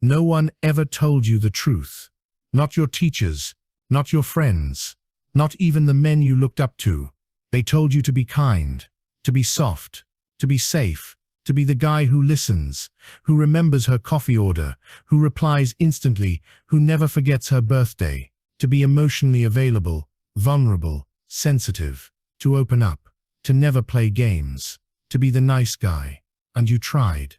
No one ever told you the truth. Not your teachers, not your friends, not even the men you looked up to. They told you to be kind, to be soft, to be safe, to be the guy who listens, who remembers her coffee order, who replies instantly, who never forgets her birthday, to be emotionally available, vulnerable, sensitive, to open up, to never play games, to be the nice guy. And you tried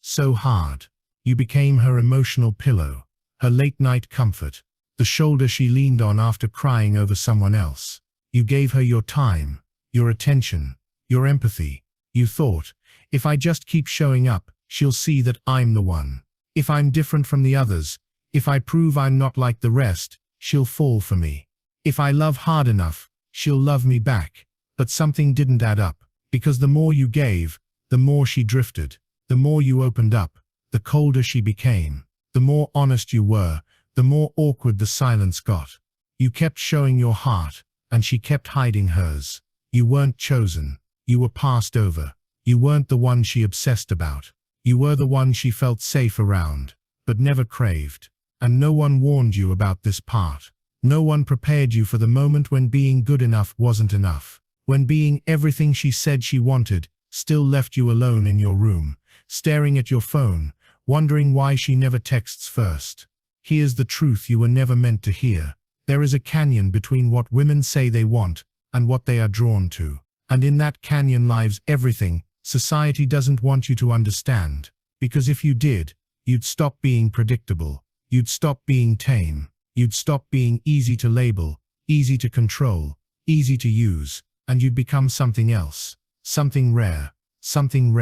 so hard. You became her emotional pillow, her late-night comfort, the shoulder she leaned on after crying over someone else. You gave her your time, your attention, your empathy. You thought, if I just keep showing up, she'll see that I'm the one. If I'm different from the others, if I prove I'm not like the rest, she'll fall for me. If I love hard enough, she'll love me back. But something didn't add up, because the more you gave, the more she drifted. The more you opened up, the colder she became. The more honest you were, the more awkward the silence got. You kept showing your heart, and she kept hiding hers. You weren't chosen. You were passed over. You weren't the one she obsessed about. You were the one she felt safe around, but never craved. And no one warned you about this part. No one prepared you for the moment when being good enough wasn't enough. When being everything she said she wanted still left you alone in your room, staring at your phone, wondering why she never texts first. Here's the truth you were never meant to hear. There is a canyon between what women say they want and what they are drawn to. And in that canyon lies everything society doesn't want you to understand. Because if you did, you'd stop being predictable. You'd stop being tame. You'd stop being easy to label, easy to control, easy to use, and you'd become something else. Something rare, something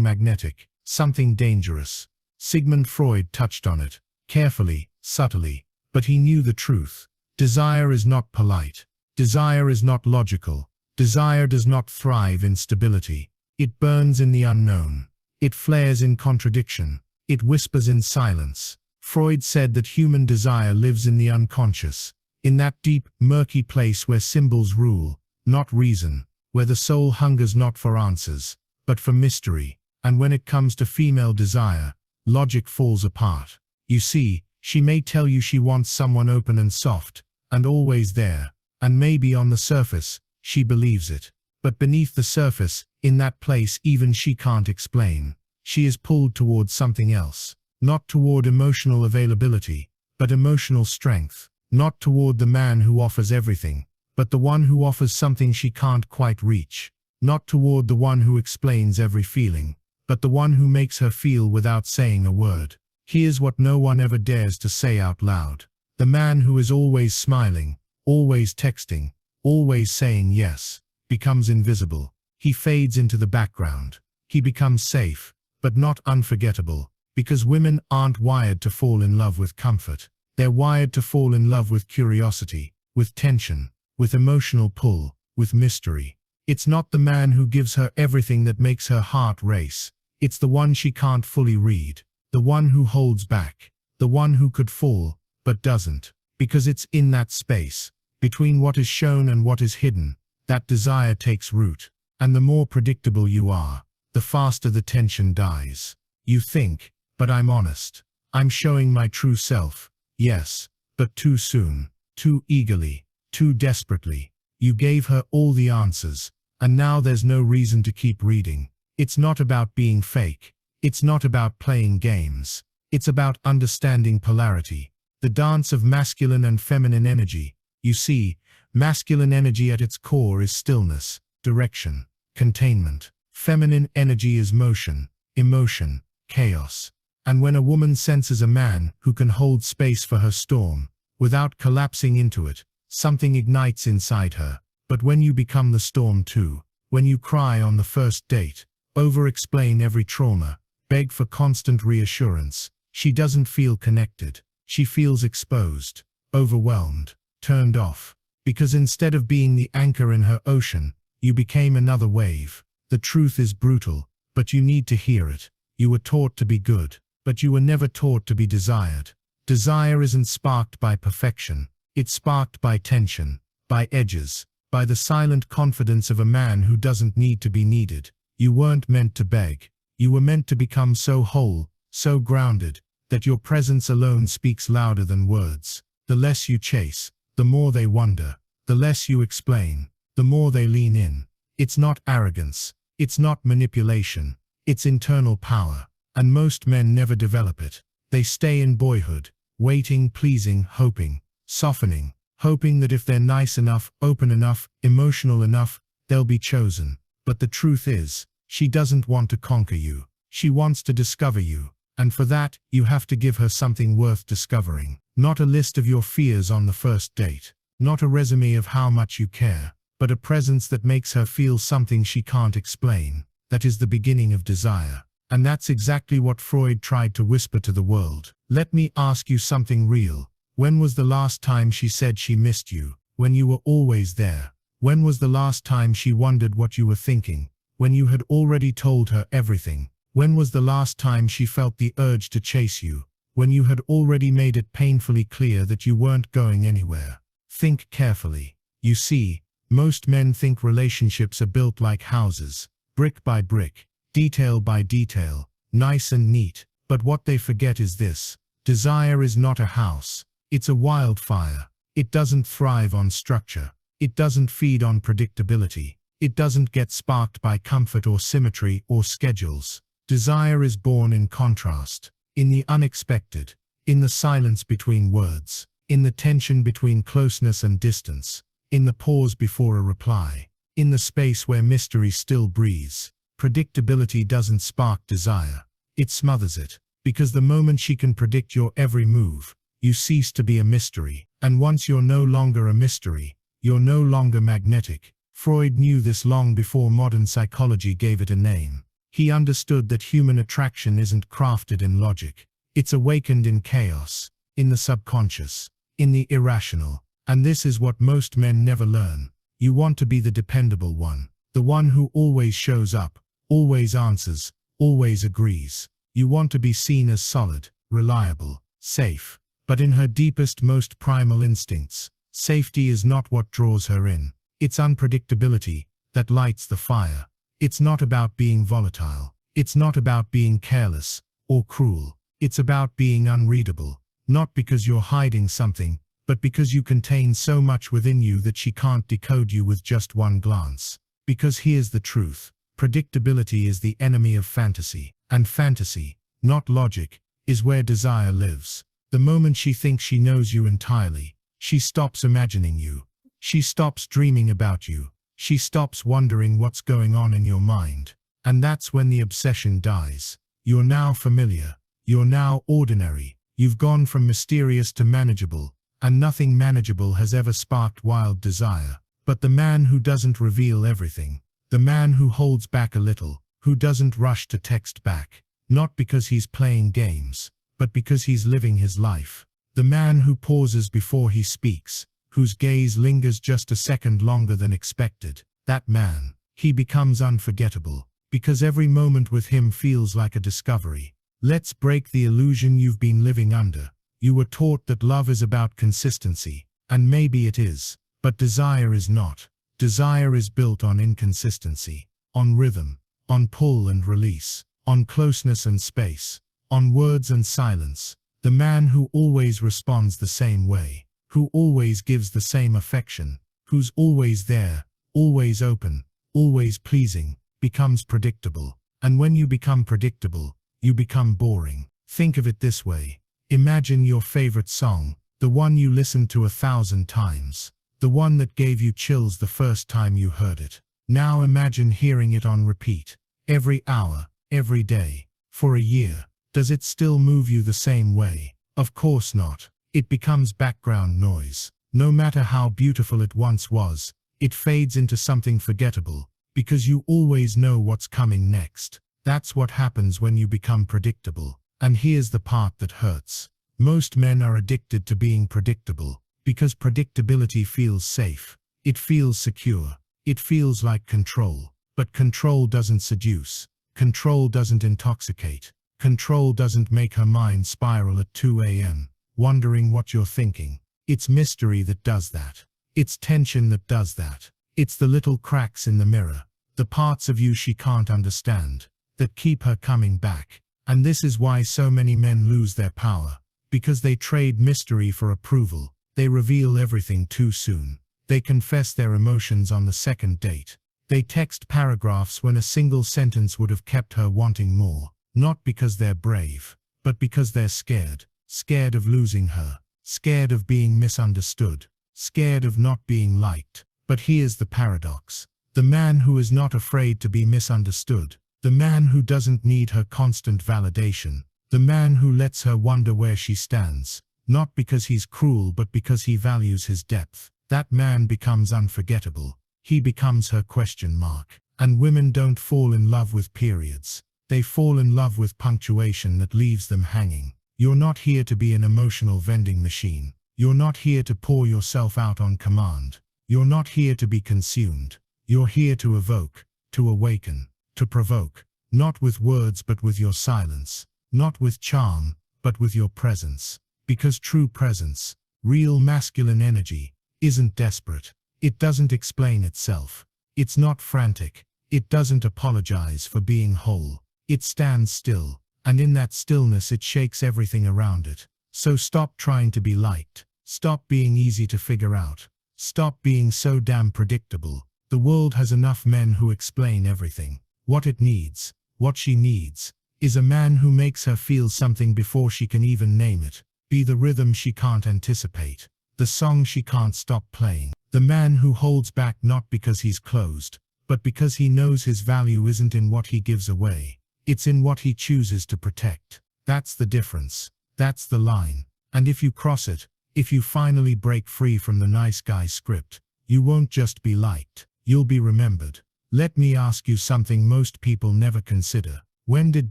magnetic, something dangerous. Sigmund Freud touched on it, carefully, subtly, but he knew the truth. Desire is not polite. Desire is not logical. Desire does not thrive in stability. It burns in the unknown. It flares in contradiction. It whispers in silence. Freud said that human desire lives in the unconscious, in that deep, murky place where symbols rule, not reason, where the soul hungers not for answers, but for mystery. And when it comes to female desire, logic falls apart. You see, she may tell you she wants someone open and soft, and always there, and maybe on the surface, she believes it. But beneath the surface, in that place even she can't explain, she is pulled towards something else. Not toward emotional availability, but emotional strength. Not toward the man who offers everything, but the one who offers something she can't quite reach. Not toward the one who explains every feeling, but the one who makes her feel without saying a word. Here's what no one ever dares to say out loud. The man who is always smiling, always texting, always saying yes, becomes invisible. He fades into the background. He becomes safe, but not unforgettable, because women aren't wired to fall in love with comfort. They're wired to fall in love with curiosity, with tension, with emotional pull, with mystery. It's not the man who gives her everything that makes her heart race. It's the one she can't fully read, the one who holds back, the one who could fall, but doesn't, because it's in that space, between what is shown and what is hidden, that desire takes root. And the more predictable you are, the faster the tension dies. You think, but I'm honest. I'm showing my true self. Yes, but too soon, too eagerly, too desperately. You gave her all the answers, and now there's no reason to keep reading. It's not about being fake. It's not about playing games. It's about understanding polarity, the dance of masculine and feminine energy. You see, masculine energy at its core is stillness, direction, containment. Feminine energy is motion, emotion, chaos. And when a woman senses a man who can hold space for her storm, without collapsing into it, something ignites inside her. But when you become the storm too, when you cry on the first date, over-explain every trauma, beg for constant reassurance, she doesn't feel connected. She feels exposed, overwhelmed, turned off. Because instead of being the anchor in her ocean, you became another wave. The truth is brutal, but you need to hear it. You were taught to be good, but you were never taught to be desired. Desire isn't sparked by perfection. It's sparked by tension, by edges, by the silent confidence of a man who doesn't need to be needed. You weren't meant to beg. You were meant to become so whole, so grounded, that your presence alone speaks louder than words. The less you chase, the more they wonder. The less you explain, the more they lean in. It's not arrogance. It's not manipulation. It's internal power. And most men never develop it. They stay in boyhood, waiting, pleasing, hoping, softening, hoping that if they're nice enough, open enough, emotional enough, they'll be chosen. But the truth is, she doesn't want to conquer you. She wants to discover you. And for that, you have to give her something worth discovering. Not a list of your fears on the first date. Not a resume of how much you care. But a presence that makes her feel something she can't explain. That is the beginning of desire. And that's exactly what Freud tried to whisper to the world. Let me ask you something real. When was the last time she said she missed you? When you were always there? When was the last time she wondered what you were thinking? When you had already told her everything? When was the last time she felt the urge to chase you? When you had already made it painfully clear that you weren't going anywhere? Think carefully. You see, most men think relationships are built like houses, brick by brick, detail by detail, nice and neat. But what they forget is this. Desire is not a house. It's a wildfire. It doesn't thrive on structure. It doesn't feed on predictability. It doesn't get sparked by comfort or symmetry or schedules. Desire is born in contrast, in the unexpected, in the silence between words, in the tension between closeness and distance, in the pause before a reply, in the space where mystery still breathes. Predictability doesn't spark desire. It smothers it, because the moment she can predict your every move, you cease to be a mystery. And once you're no longer a mystery, you're no longer magnetic. Freud knew this long before modern psychology gave it a name. He understood that human attraction isn't crafted in logic. It's awakened in chaos, in the subconscious, in the irrational. And this is what most men never learn. You want to be the dependable one, the one who always shows up, always answers, always agrees. You want to be seen as solid, reliable, safe. But in her deepest, most primal instincts, safety is not what draws her in. It's unpredictability that lights the fire. It's not about being volatile. It's not about being careless or cruel. It's about being unreadable. Not because you're hiding something, but because you contain so much within you that she can't decode you with just one glance. Because here's the truth. Predictability is the enemy of fantasy. And fantasy, not logic, is where desire lives. The moment she thinks she knows you entirely, she stops imagining you. She stops dreaming about you. She stops wondering what's going on in your mind. And that's when the obsession dies. You're now familiar. You're now ordinary. You've gone from mysterious to manageable. And nothing manageable has ever sparked wild desire. But the man who doesn't reveal everything, the man who holds back a little, who doesn't rush to text back, not because he's playing games, but because he's living his life. The man who pauses before he speaks, whose gaze lingers just a second longer than expected, that man, he becomes unforgettable, because every moment with him feels like a discovery. Let's break the illusion you've been living under. You were taught that love is about consistency, and maybe it is, but desire is not. Desire is built on inconsistency, on rhythm, on pull and release, on closeness and space, on words and silence. The man who always responds the same way, who always gives the same affection, who's always there, always open, always pleasing, becomes predictable. And when you become predictable, you become boring. Think of it this way. Imagine your favorite song, the one you listened to 1,000 times, the one that gave you chills the first time you heard it. Now imagine hearing it on repeat, every hour, every day, for a year. Does it still move you the same way? Of course not. It becomes background noise. No matter how beautiful it once was, it fades into something forgettable, because you always know what's coming next. That's what happens when you become predictable. And here's the part that hurts. Most men are addicted to being predictable, because predictability feels safe. It feels secure. It feels like control. But control doesn't seduce. Control doesn't intoxicate. Control doesn't make her mind spiral at 2 a.m., wondering what you're thinking. It's mystery that does that. It's tension that does that. It's the little cracks in the mirror, the parts of you she can't understand, that keep her coming back. And this is why so many men lose their power. Because they trade mystery for approval. They reveal everything too soon. They confess their emotions on the second date. They text paragraphs when a single sentence would have kept her wanting more. Not because they're brave, but because they're scared. Scared of losing her. Scared of being misunderstood. Scared of not being liked. But here's the paradox. The man who is not afraid to be misunderstood. The man who doesn't need her constant validation. The man who lets her wonder where she stands. Not because he's cruel but because he values his depth. That man becomes unforgettable. He becomes her question mark. And women don't fall in love with periods. They fall in love with punctuation that leaves them hanging. You're not here to be an emotional vending machine. You're not here to pour yourself out on command. You're not here to be consumed. You're here to evoke, to awaken, to provoke. Not with words but with your silence. Not with charm, but with your presence. Because true presence, real masculine energy, isn't desperate. It doesn't explain itself. It's not frantic. It doesn't apologize for being whole. It stands still, and in that stillness it shakes everything around it. So stop trying to be liked. Stop being easy to figure out. Stop being so damn predictable. The world has enough men who explain everything. What it needs, what she needs, is a man who makes her feel something before she can even name it. Be the rhythm she can't anticipate. The song she can't stop playing. The man who holds back not because he's closed, but because he knows his value isn't in what he gives away. It's in what he chooses to protect. That's the difference. That's the line. And if you cross it, if you finally break free from the nice guy script, you won't just be liked. You'll be remembered. Let me ask you something most people never consider. When did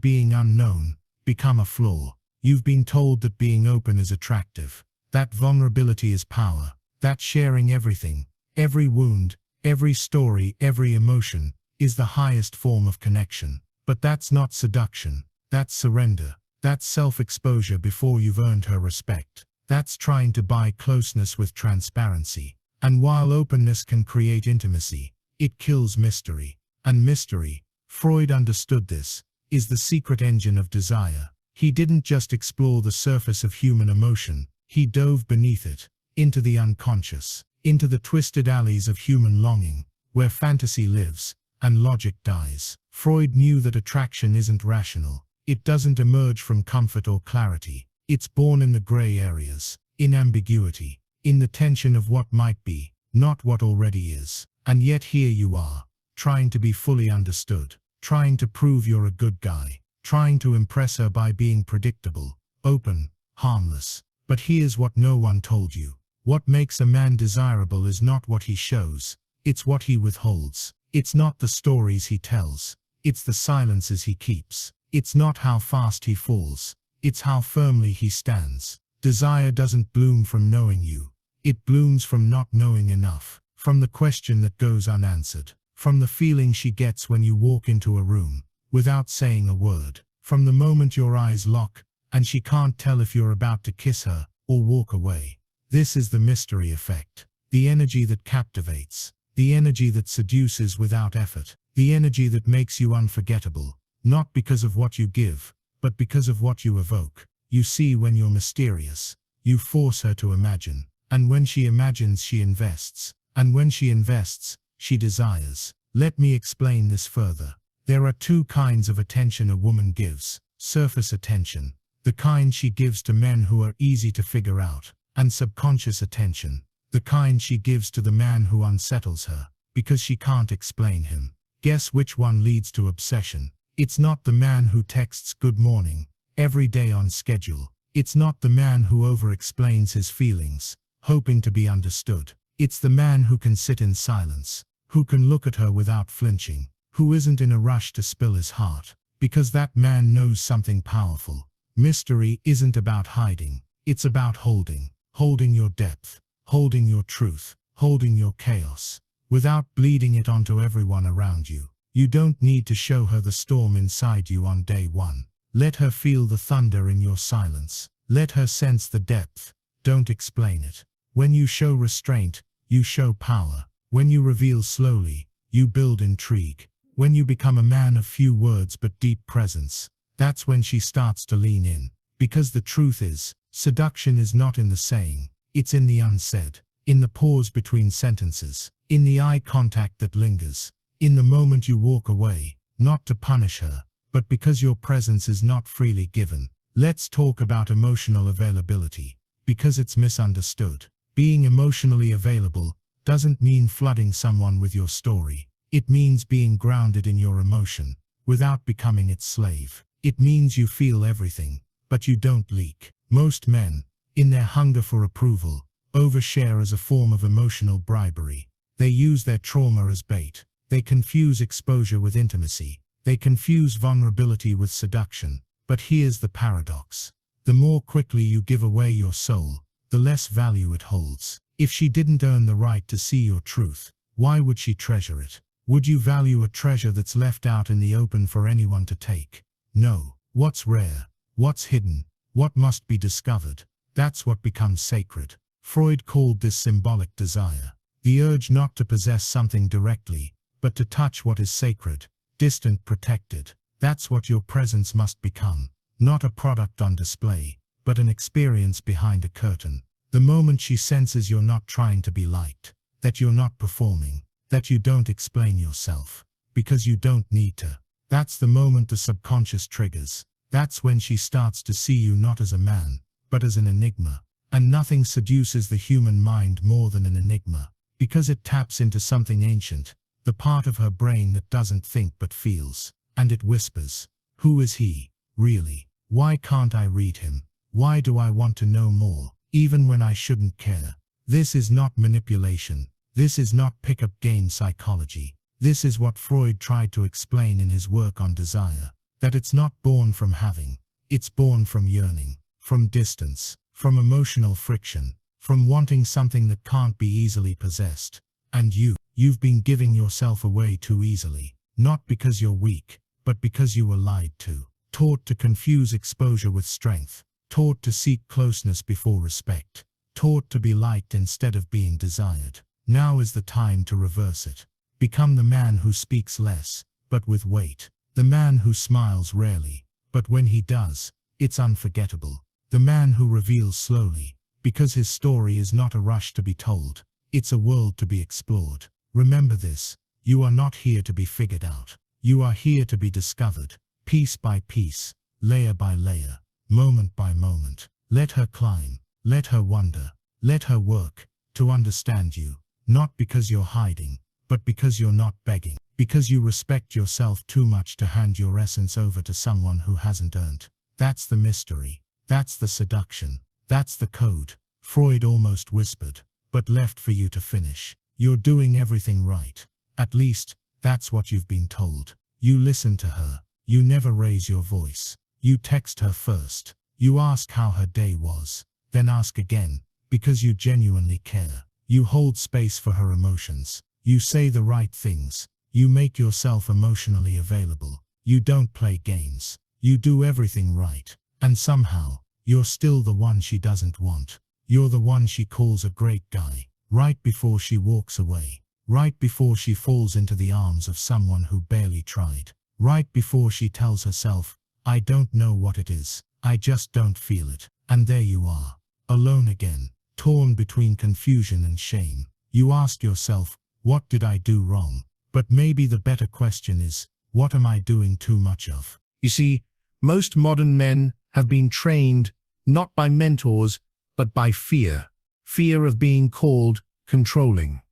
being unknown become a flaw? You've been told that being open is attractive. That vulnerability is power. That sharing everything, every wound, every story, every emotion, is the highest form of connection. But that's not seduction. That's surrender. That's self-exposure before you've earned her respect. That's trying to buy closeness with transparency. And while openness can create intimacy, it kills mystery. And mystery, Freud understood this, is the secret engine of desire. He didn't just explore the surface of human emotion, he dove beneath it, into the unconscious, into the twisted alleys of human longing, where fantasy lives, and logic dies. Freud knew that attraction isn't rational. It doesn't emerge from comfort or clarity. It's born in the gray areas, in ambiguity, in the tension of what might be, not what already is. And yet here you are, trying to be fully understood, trying to prove you're a good guy, trying to impress her by being predictable, open, harmless. But here's what no one told you. What makes a man desirable is not what he shows, it's what he withholds. It's not the stories he tells, it's the silences he keeps. It's not how fast he falls, it's how firmly he stands. Desire doesn't bloom from knowing you. It blooms from not knowing enough, from the question that goes unanswered, from the feeling she gets when you walk into a room, without saying a word, from the moment your eyes lock, and she can't tell if you're about to kiss her, or walk away. This is the mystery effect, the energy that captivates, the energy that seduces without effort, the energy that makes you unforgettable, not because of what you give, but because of what you evoke. You see, when you're mysterious, you force her to imagine, and when she imagines, she invests, and when she invests, she desires. Let me explain this further. There are two kinds of attention a woman gives: surface attention, the kind she gives to men who are easy to figure out, and subconscious attention, the kind she gives to the man who unsettles her, because she can't explain him. Guess which one leads to obsession? It's not the man who texts "good morning" every day on schedule. It's not the man who over-explains his feelings, hoping to be understood. It's the man who can sit in silence, who can look at her without flinching, who isn't in a rush to spill his heart, because that man knows something powerful. Mystery isn't about hiding, it's about holding your depth, holding your truth, holding your chaos, without bleeding it onto everyone around you. You don't need to show her the storm inside you on day one. Let her feel the thunder in your silence. Let her sense the depth. Don't explain it. When you show restraint, you show power. When you reveal slowly, you build intrigue. When you become a man of few words but deep presence, That's when she starts to lean in. Because the truth is, seduction is not in the saying, it's in the unsaid, in the pause between sentences, in the eye contact that lingers, in the moment you walk away, not to punish her, but because your presence is not freely given. Let's talk about emotional availability, because it's misunderstood. Being emotionally available doesn't mean flooding someone with your story. It means being grounded in your emotion, without becoming its slave. It means you feel everything, but you don't leak. Most men, in their hunger for approval, overshare as a form of emotional bribery. They use their trauma as bait. They confuse exposure with intimacy. They confuse vulnerability with seduction. But here's the paradox. The more quickly you give away your soul, the less value it holds. If she didn't earn the right to see your truth, why would she treasure it? Would you value a treasure that's left out in the open for anyone to take? No. What's rare? What's hidden? What must be discovered? That's what becomes sacred. Freud called this symbolic desire. The urge not to possess something directly, but to touch what is sacred, distant, protected. That's what your presence must become. Not a product on display, but an experience behind a curtain. The moment she senses you're not trying to be liked, that you're not performing, that you don't explain yourself, because you don't need to. That's the moment the subconscious triggers. That's when she starts to see you not as a man, but as an enigma. And nothing seduces the human mind more than an enigma, because it taps into something ancient, the part of her brain that doesn't think but feels. And it whispers, who is he, really? Why can't I read him? Why do I want to know more, even when I shouldn't care? This is not manipulation. This is not pick-up game psychology. This is what Freud tried to explain in his work on desire. That it's not born from having. It's born from yearning, from distance, from emotional friction, from wanting something that can't be easily possessed. And you've been giving yourself away too easily. Not because you're weak, but because you were lied to. Taught to confuse exposure with strength. Taught to seek closeness before respect. Taught to be liked instead of being desired. Now is the time to reverse it. Become the man who speaks less, but with weight. The man who smiles rarely, but when he does, it's unforgettable. The man who reveals slowly, because his story is not a rush to be told. It's a world to be explored. Remember this, you are not here to be figured out. You are here to be discovered, piece by piece, layer by layer, moment by moment. Let her climb, let her wonder, let her work, to understand you. Not because you're hiding, but because you're not begging. Because you respect yourself too much to hand your essence over to someone who hasn't earned. That's the mystery. That's the seduction. That's the code. Freud almost whispered, but left for you to finish. You're doing everything right. At least, that's what you've been told. You listen to her. You never raise your voice. You text her first. You ask how her day was. Then ask again, because you genuinely care. You hold space for her emotions. You say the right things. You make yourself emotionally available. You don't play games. You do everything right. And somehow, you're still the one she doesn't want. You're the one she calls a great guy. Right before she walks away. Right before she falls into the arms of someone who barely tried. Right before she tells herself, I don't know what it is. I just don't feel it. And there you are. Alone again. Torn between confusion and shame. You ask yourself, what did I do wrong? But maybe the better question is, what am I doing too much of? You see, most modern men have been trained not by mentors, but by fear. Fear of being called controlling.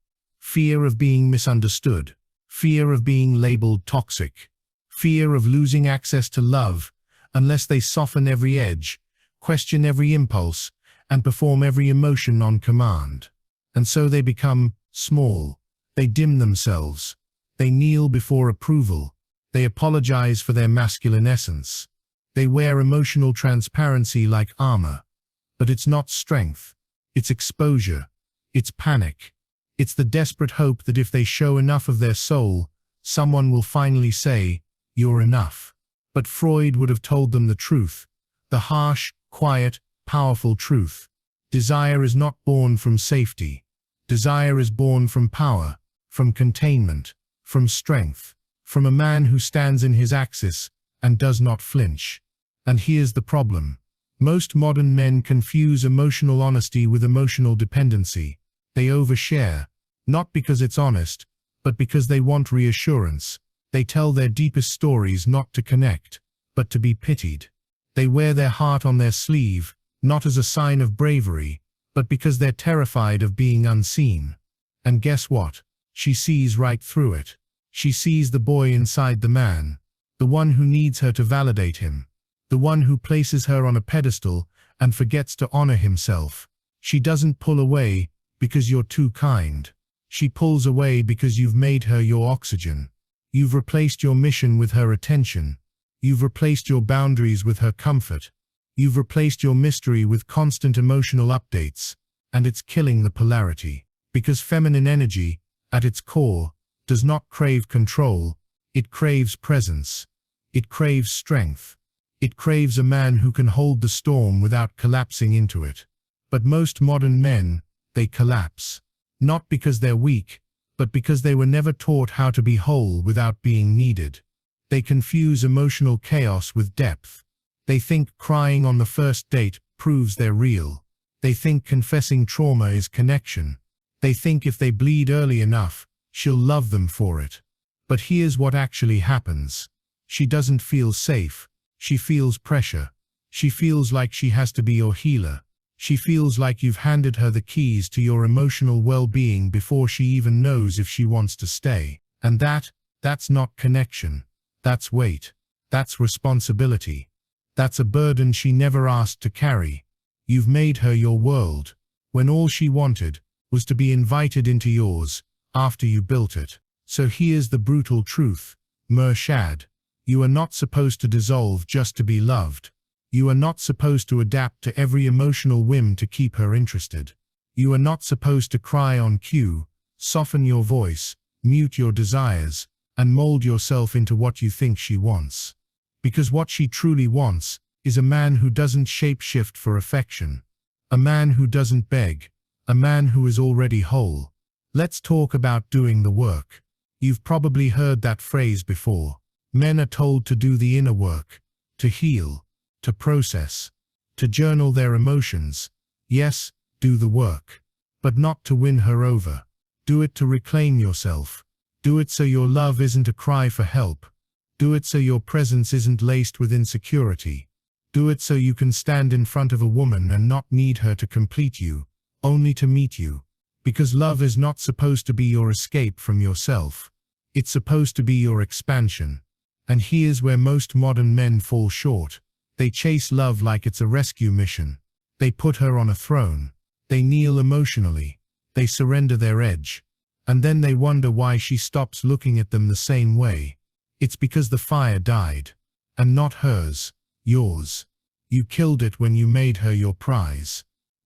Fear of being misunderstood. Fear of being labeled toxic. Fear of losing access to love unless they soften every edge, question every impulse, and perform every emotion on command. And so they become small. They dim themselves. They kneel before approval. They apologize for their masculine essence. They wear emotional transparency like armor. But it's not strength. It's exposure. It's panic. It's the desperate hope that if they show enough of their soul, someone will finally say, you're enough. But Freud would have told them the truth. The harsh, quiet, powerful truth. Desire is not born from safety. Desire is born from power, from containment, from strength, from a man who stands in his axis and does not flinch. And here's the problem. Most modern men confuse emotional honesty with emotional dependency. They overshare, not because it's honest, but because they want reassurance. They tell their deepest stories not to connect, but to be pitied. They wear their heart on their sleeve, not as a sign of bravery, but because they're terrified of being unseen. And guess what? She sees right through it. She sees the boy inside the man, the one who needs her to validate him, the one who places her on a pedestal and forgets to honor himself. She doesn't pull away because you're too kind. She pulls away because you've made her your oxygen. You've replaced your mission with her attention. You've replaced your boundaries with her comfort. You've replaced your mystery with constant emotional updates, and it's killing the polarity. Because feminine energy, at its core, does not crave control, it craves presence. It craves strength. It craves a man who can hold the storm without collapsing into it. But most modern men, they collapse. Not because they're weak, but because they were never taught how to be whole without being needed. They confuse emotional chaos with depth. They think crying on the first date proves they're real. They think confessing trauma is connection. They think if they bleed early enough, she'll love them for it. But here's what actually happens. She doesn't feel safe. She feels pressure. She feels like she has to be your healer. She feels like you've handed her the keys to your emotional well-being before she even knows if she wants to stay. And that's not connection. That's weight. That's responsibility. That's a burden she never asked to carry. You've made her your world, when all she wanted was to be invited into yours after you built it. So here's the brutal truth, Murshad. You are not supposed to dissolve just to be loved. You are not supposed to adapt to every emotional whim to keep her interested. You are not supposed to cry on cue, soften your voice, mute your desires, and mold yourself into what you think she wants. Because what she truly wants is a man who doesn't shape-shift for affection. A man who doesn't beg. A man who is already whole. Let's talk about doing the work. You've probably heard that phrase before. Men are told to do the inner work, to heal, to process, to journal their emotions. Yes, do the work. But not to win her over. Do it to reclaim yourself. Do it so your love isn't a cry for help. Do it so your presence isn't laced with insecurity. Do it so you can stand in front of a woman and not need her to complete you, only to meet you. Because love is not supposed to be your escape from yourself. It's supposed to be your expansion. And here's where most modern men fall short. They chase love like it's a rescue mission. They put her on a throne. They kneel emotionally. They surrender their edge. And then they wonder why she stops looking at them the same way. It's because the fire died. And not hers, yours. You killed it when you made her your prize.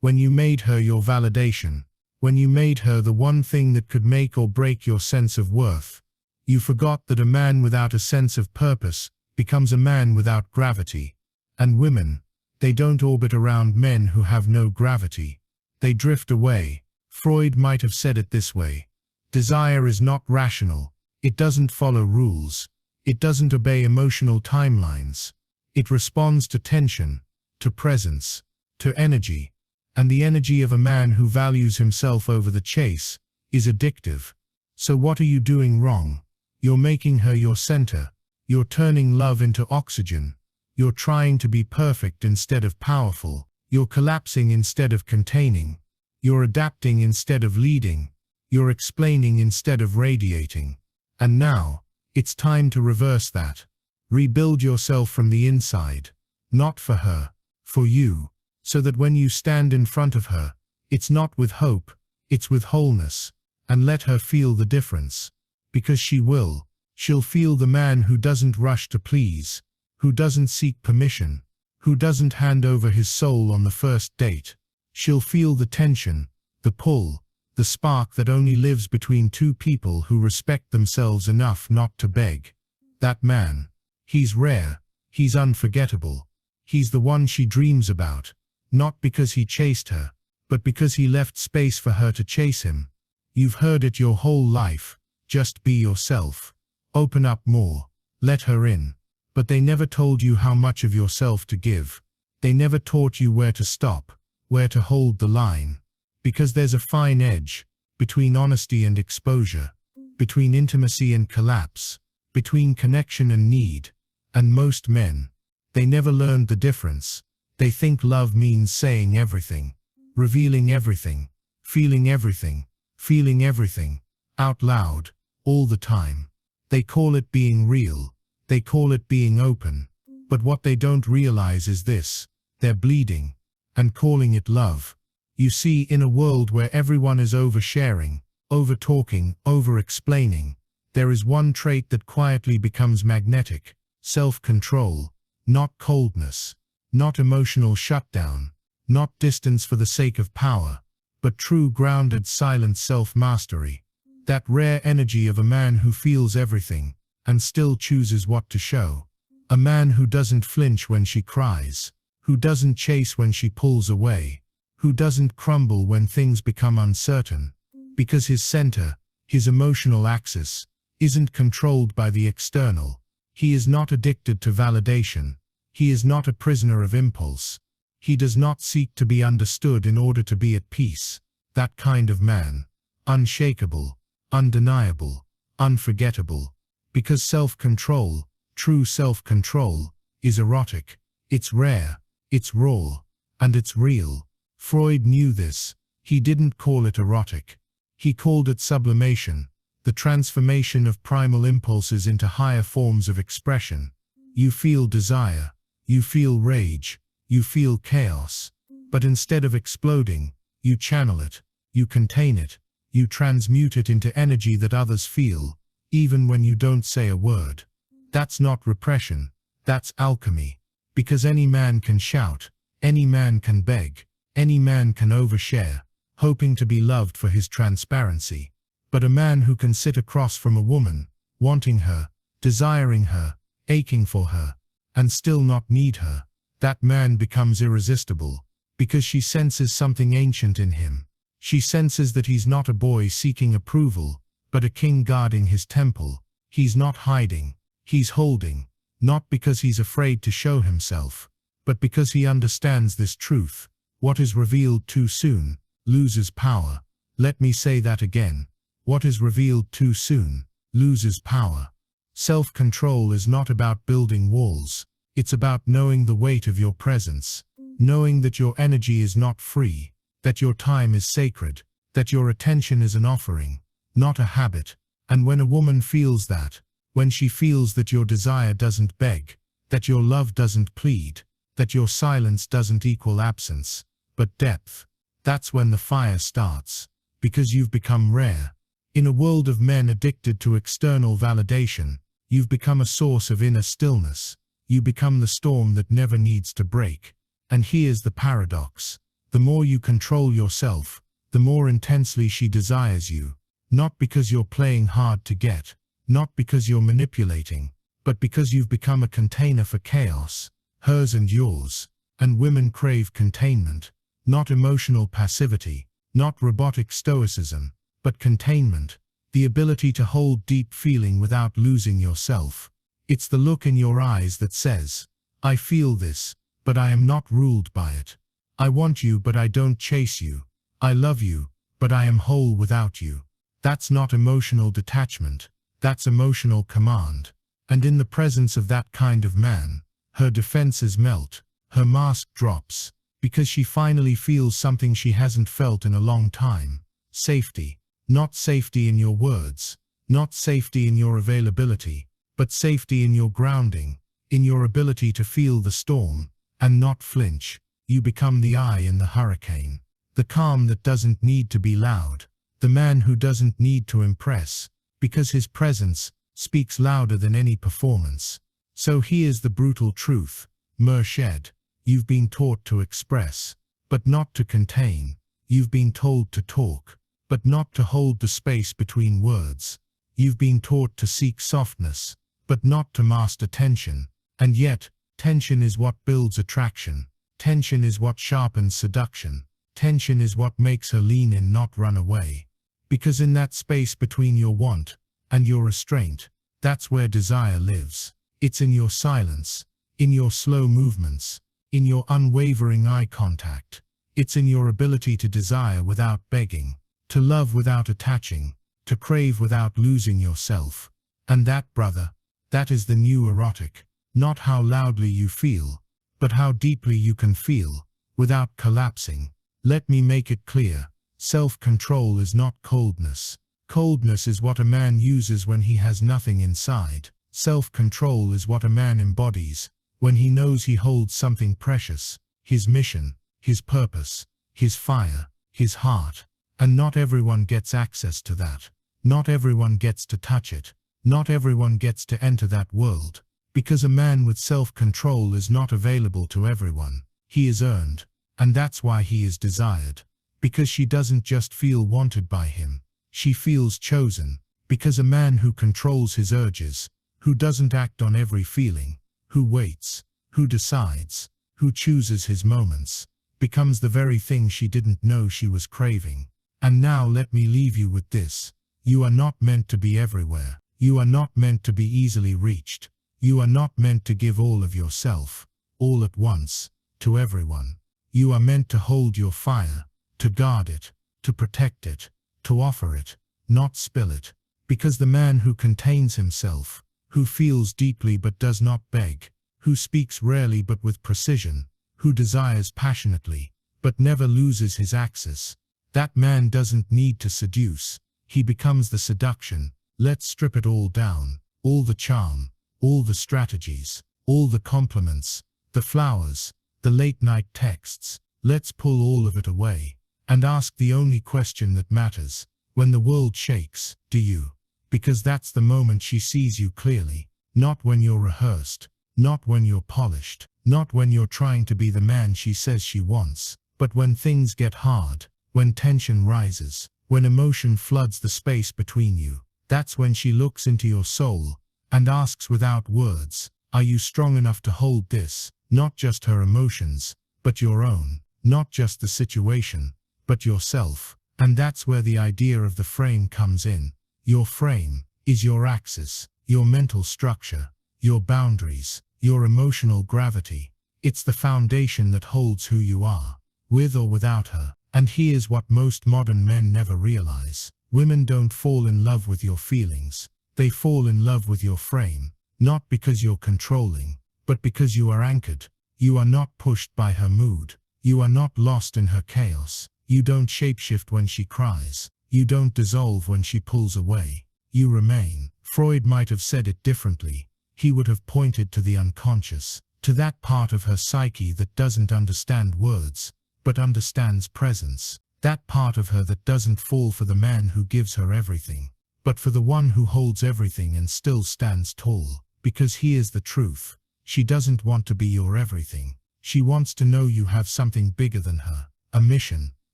When you made her your validation. When you made her the one thing that could make or break your sense of worth. You forgot that a man without a sense of purpose becomes a man without gravity. And women, they don't orbit around men who have no gravity. They drift away. Freud might have said it this way. Desire is not rational. It doesn't follow rules. It doesn't obey emotional timelines. It responds to tension, to presence, to energy. And the energy of a man who values himself over the chase is addictive. So what are you doing wrong? You're making her your center. You're turning love into oxygen. You're trying to be perfect instead of powerful. You're collapsing instead of containing. You're adapting instead of leading. You're explaining instead of radiating. And now, it's time to reverse that. Rebuild yourself from the inside. Not for her, for you. So that when you stand in front of her, it's not with hope, it's with wholeness. And let her feel the difference. Because she will. She'll feel the man who doesn't rush to please, who doesn't seek permission, who doesn't hand over his soul on the first date. She'll feel the tension, the pull, the spark that only lives between two people who respect themselves enough not to beg. That man. He's rare. He's unforgettable. He's the one she dreams about. Not because he chased her, but because he left space for her to chase him. You've heard it your whole life. Just be yourself. Open up more. Let her in. but they never told you how much of yourself to give. They never taught you where to stop, where to hold the line. Because there's a fine edge between honesty and exposure, between intimacy and collapse, between connection and need. And most men, they never learned the difference. They think love means saying everything, revealing everything, feeling everything, feeling everything, out loud, all the time. They call it being real. They call it being open. But what they don't realize is this: they're bleeding and calling it love. You see, in a world where everyone is oversharing, over-talking, over-explaining, there is one trait that quietly becomes magnetic: self-control. Not coldness, not emotional shutdown, not distance for the sake of power, but true grounded silent self-mastery. That rare energy of a man who feels everything and still chooses what to show. A man who doesn't flinch when she cries, who doesn't chase when she pulls away, who doesn't crumble when things become uncertain, because his center, his emotional axis, isn't controlled by the external. He is not addicted to validation. He is not a prisoner of impulse. He does not seek to be understood in order to be at peace. That kind of man, unshakable, undeniable, unforgettable. Because self-control, true self-control, is erotic. It's rare, it's raw, and it's real. Freud knew this. He didn't call it erotic. He called it sublimation, the transformation of primal impulses into higher forms of expression. You feel desire, you feel rage, you feel chaos. But instead of exploding, you channel it, you contain it, you transmute it into energy that others feel, even when you don't say a word. That's not repression, that's alchemy. Because any man can shout, any man can beg, any man can overshare, hoping to be loved for his transparency. But a man who can sit across from a woman, wanting her, desiring her, aching for her, and still not need her, that man becomes irresistible, because she senses something ancient in him. She senses that he's not a boy seeking approval, but a king guarding his temple. He's not hiding, he's holding, not because he's afraid to show himself, but because he understands this truth: what is revealed too soon loses power. Let me say that again. What is revealed too soon loses power. Self-control is not about building walls. It's about knowing the weight of your presence, knowing that your energy is not free, that your time is sacred, that your attention is an offering, not a habit. And when a woman feels that, when she feels that your desire doesn't beg, that your love doesn't plead, that your silence doesn't equal absence, but depth, that's when the fire starts, because you've become rare. In a world of men addicted to external validation, you've become a source of inner stillness. You become the storm that never needs to break. And here's the paradox: the more you control yourself, the more intensely she desires you. Not because you're playing hard to get, not because you're manipulating, but because you've become a container for chaos, hers and yours. And women crave containment, not emotional passivity, not robotic stoicism, but containment, the ability to hold deep feeling without losing yourself. It's the look in your eyes that says, I feel this, but I am not ruled by it. I want you, but I don't chase you. I love you, but I am whole without you. That's not emotional detachment, that's emotional command. And in the presence of that kind of man, her defenses melt, her mask drops, because she finally feels something she hasn't felt in a long time: safety. Not safety in your words, not safety in your availability, but safety in your grounding, in your ability to feel the storm and not flinch. You become the eye in the hurricane, the calm that doesn't need to be loud, the man who doesn't need to impress, because his presence speaks louder than any performance. So here's the brutal truth, Merched. You've been taught to express, but not to contain. You've been told to talk, but not to hold the space between words. You've been taught to seek softness, but not to master tension. And yet, tension is what builds attraction. Tension is what sharpens seduction. Tension is what makes her lean in, not run away. Because in that space between your want and your restraint, that's where desire lives. It's in your silence, in your slow movements, in your unwavering eye contact. It's in your ability to desire without begging, to love without attaching, to crave without losing yourself. And that, brother, that is the new erotic. Not how loudly you feel, but how deeply you can feel, without collapsing. Let me make it clear. Self-control is not coldness. Coldness is what a man uses when he has nothing inside. Self-control is what a man embodies when he knows he holds something precious, his mission, his purpose, his fire, his heart. And not everyone gets access to that. Not everyone gets to touch it. Not everyone gets to enter that world. Because a man with self-control is not available to everyone. He is earned. And that's why he is desired. Because she doesn't just feel wanted by him. She feels chosen. Because a man who controls his urges, who doesn't act on every feeling, who waits, who decides, who chooses his moments, becomes the very thing she didn't know she was craving. And now let me leave you with this. You are not meant to be everywhere. You are not meant to be easily reached. You are not meant to give all of yourself, all at once, to everyone. You are meant to hold your fire, to guard it, to protect it, to offer it, not spill it. Because the man who contains himself, who feels deeply but does not beg, who speaks rarely but with precision, who desires passionately, but never loses his axis, that man doesn't need to seduce. He becomes the seduction. Let's strip it all down, all the charm, all the strategies, all the compliments, the flowers, the late-night texts. Let's pull all of it away and ask the only question that matters. When the world shakes, do you? Because that's the moment she sees you clearly. Not when you're rehearsed, not when you're polished, not when you're trying to be the man she says she wants, but when things get hard, when tension rises, when emotion floods the space between you. That's when she looks into your soul and asks without words, are you strong enough to hold this? Not just her emotions, but your own. Not just the situation, but yourself. And that's where the idea of the frame comes in. Your frame is your axis, your mental structure, your boundaries, your emotional gravity. It's the foundation that holds who you are, with or without her. And here's what most modern men never realize. Women don't fall in love with your feelings. They fall in love with your frame. Not because you're controlling, but because you are anchored. You are not pushed by her mood. You are not lost in her chaos. You don't shapeshift when she cries. You don't dissolve when she pulls away. You remain. Freud might have said it differently. He would have pointed to the unconscious, to that part of her psyche that doesn't understand words, but understands presence. That part of her that doesn't fall for the man who gives her everything, but for the one who holds everything and still stands tall. Because here's the truth. She doesn't want to be your everything. She wants to know you have something bigger than her. A mission,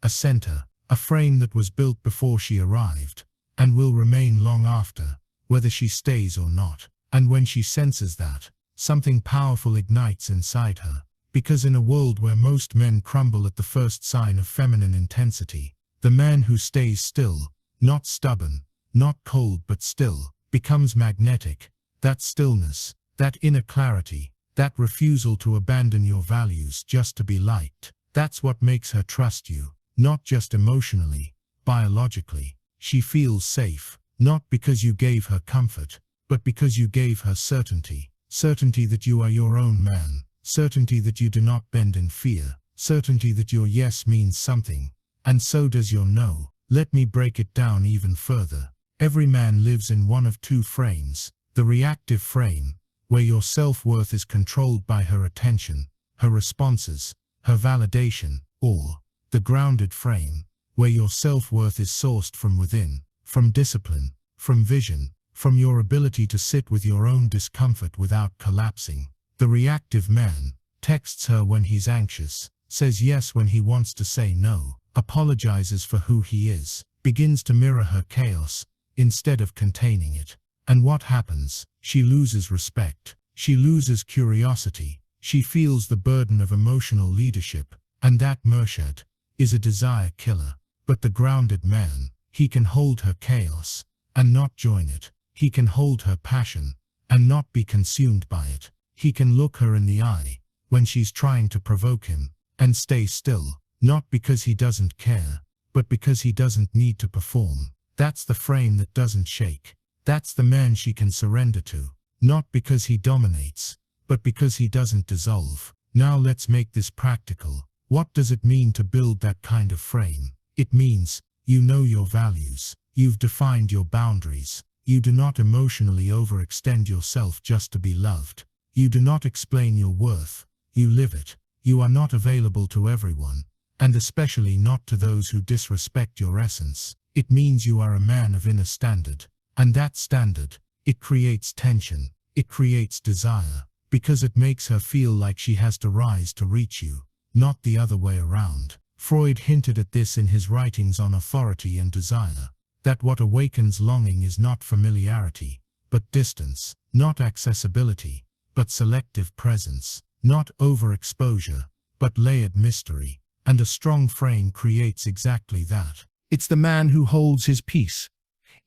a center, a frame that was built before she arrived, and will remain long after, whether she stays or not. And when she senses that, something powerful ignites inside her. Because in a world where most men crumble at the first sign of feminine intensity, the man who stays still, not stubborn, not cold but still, becomes magnetic. That stillness, that inner clarity, that refusal to abandon your values just to be liked, that's what makes her trust you. Not just emotionally, biologically. She feels safe, not because you gave her comfort, but because you gave her certainty. Certainty that you are your own man. Certainty that you do not bend in fear. Certainty that your yes means something, and so does your no. Let me break it down even further. Every man lives in one of two frames. The reactive frame, where your self-worth is controlled by her attention, her responses, her validation, or the grounded frame, where your self-worth is sourced from within, from discipline, from vision, from your ability to sit with your own discomfort without collapsing. The reactive man texts her when he's anxious, says yes when he wants to say no, apologizes for who he is, begins to mirror her chaos instead of containing it. And what happens? She loses respect. She loses curiosity. She feels the burden of emotional leadership. And that Murshad is a desire killer. But the grounded man, he can hold her chaos and not join it. He can hold her passion and not be consumed by it. He can look her in the eye when she's trying to provoke him and stay still, not because he doesn't care, but because he doesn't need to perform. That's the frame that doesn't shake. That's the man she can surrender to, not because he dominates, but because he doesn't dissolve. Now let's make this practical. What does it mean to build that kind of frame? It means you know your values. You've defined your boundaries. You do not emotionally overextend yourself just to be loved. You do not explain your worth. You live it. You are not available to everyone, and especially not to those who disrespect your essence. It means you are a man of inner standard, and that standard, it creates tension. It creates desire, because it makes her feel like she has to rise to reach you, not the other way around. Freud hinted at this in his writings on authority and desire, that what awakens longing is not familiarity, but distance, not accessibility, but selective presence, not overexposure, but layered mystery, and a strong frame creates exactly that. It's the man who holds his peace,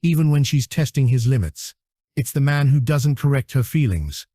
even when she's testing his limits. It's the man who doesn't correct her feelings,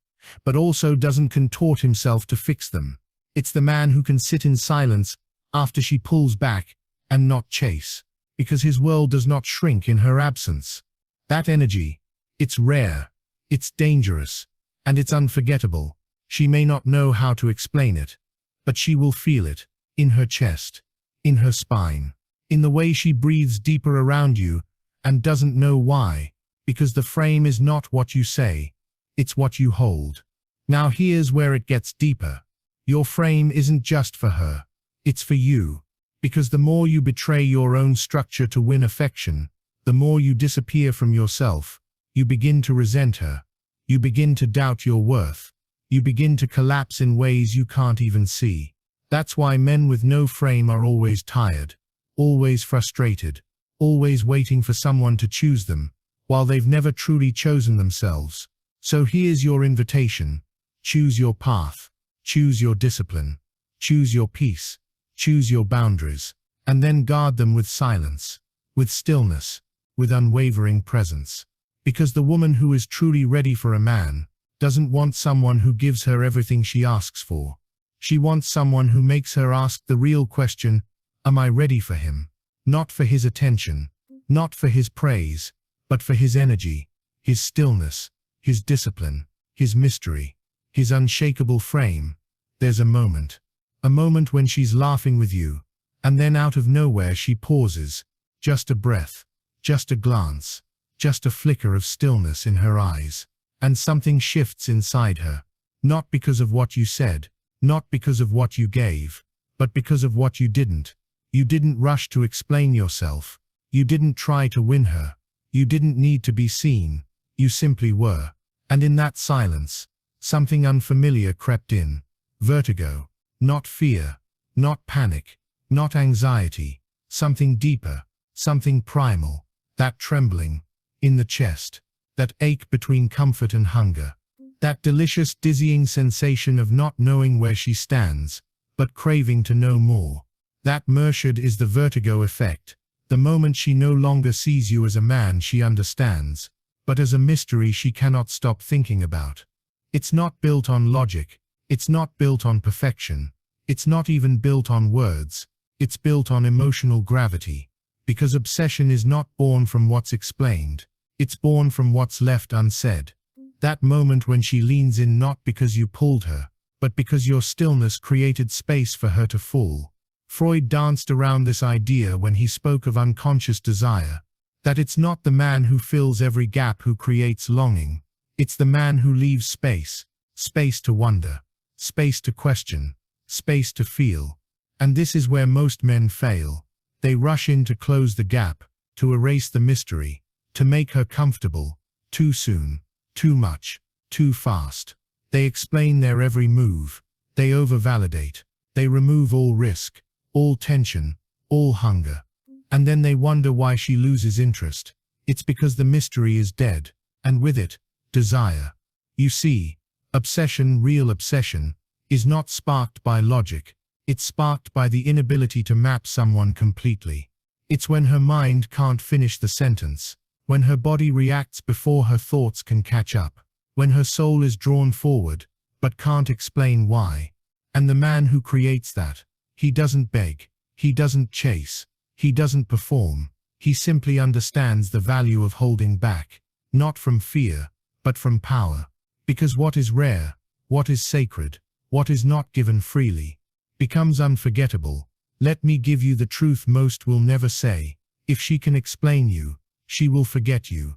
but also doesn't contort himself to fix them. It's the man who can sit in silence after she pulls back and not chase, because his world does not shrink in her absence. That energy, it's rare, it's dangerous, and it's unforgettable. She may not know how to explain it, but she will feel it, in her chest, in her spine, in the way she breathes deeper around you and doesn't know why, because the frame is not what you say, it's what you hold. Now here's where it gets deeper. Your frame isn't just for her, it's for you, because the more you betray your own structure to win affection, the more you disappear from yourself. You begin to resent her. You begin to doubt your worth. You begin to collapse in ways you can't even see. That's why men with no frame are always tired, always frustrated, always waiting for someone to choose them, while they've never truly chosen themselves. So here's your invitation. Choose your path. Choose your discipline. Choose your peace. Choose your boundaries, and then guard them with silence, with stillness, with unwavering presence. Because the woman who is truly ready for a man doesn't want someone who gives her everything she asks for. She wants someone who makes her ask the real question, am I ready for him? Not for his attention, not for his praise, but for his energy, his stillness, his discipline, his mystery, his unshakable frame. There's a moment when she's laughing with you, and then out of nowhere she pauses, just a breath, just a glance, just a flicker of stillness in her eyes, and something shifts inside her, not because of what you said, not because of what you gave, but because of what you didn't. You didn't rush to explain yourself. You didn't try to win her. You didn't need to be seen. You simply were. And in that silence, something unfamiliar crept in. Vertigo. Not fear, not panic, not anxiety, something deeper, something primal, that trembling in the chest, that ache between comfort and hunger, that delicious dizzying sensation of not knowing where she stands, but craving to know more. That Murshid is the vertigo effect, the moment she no longer sees you as a man she understands, but as a mystery she cannot stop thinking about. It's not built on logic. It's not built on perfection. It's not even built on words. It's built on emotional gravity. Because obsession is not born from what's explained. It's born from what's left unsaid. That moment when she leans in not because you pulled her, but because your stillness created space for her to fall. Freud danced around this idea when he spoke of unconscious desire, that it's not the man who fills every gap who creates longing. It's the man who leaves space, space to wonder, space to question, space to feel. And this is where most men fail. They rush in to close the gap, to erase the mystery, to make her comfortable, too soon, too much, too fast. They explain their every move. They overvalidate. They remove all risk, all tension, all hunger. And then they wonder why she loses interest. It's because the mystery is dead, and with it, desire. You see, obsession, real obsession, is not sparked by logic. It's sparked by the inability to map someone completely. It's when her mind can't finish the sentence, when her body reacts before her thoughts can catch up, when her soul is drawn forward, but can't explain why. And the man who creates that, he doesn't beg, he doesn't chase, he doesn't perform, he simply understands the value of holding back, not from fear, but from power. Because what is rare, what is sacred, what is not given freely, becomes unforgettable. Let me give you the truth most will never say. If she can explain you, she will forget you.